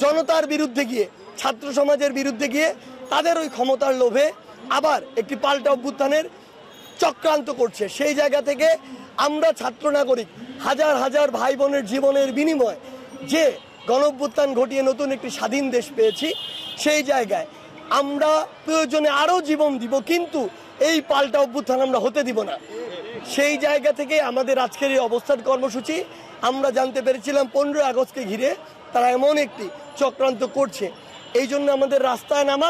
জনতার বিরুদ্ধে গিয়ে, ছাত্র সমাজের বিরুদ্ধে গিয়ে তাদের ওই ক্ষমতার লোভে আবার একটি পাল্টা অভ্যুত্থানের চক্রান্ত করছে। সেই জায়গা থেকে আমরা ছাত্র নাগরিক হাজার হাজার ভাই বোনের জীবনের বিনিময় যে গণঅভ্যুত্থান ঘটিয়ে নতুন একটি স্বাধীন দেশ পেয়েছি, সেই জায়গায় আমরা প্রয়োজনে আরও জীবন দিব, কিন্তু এই পাল্টা অভ্যুত্থান আমরা হতে দিব না। সেই জায়গা থেকে আমাদের আজকের এই অবস্থান কর্মসূচি। আমরা জানতে পেরেছিলাম 15 আগস্টকে ঘিরে তারা এমন একটি চক্রান্ত করছে, এই জন্য আমাদের রাস্তায় নামা।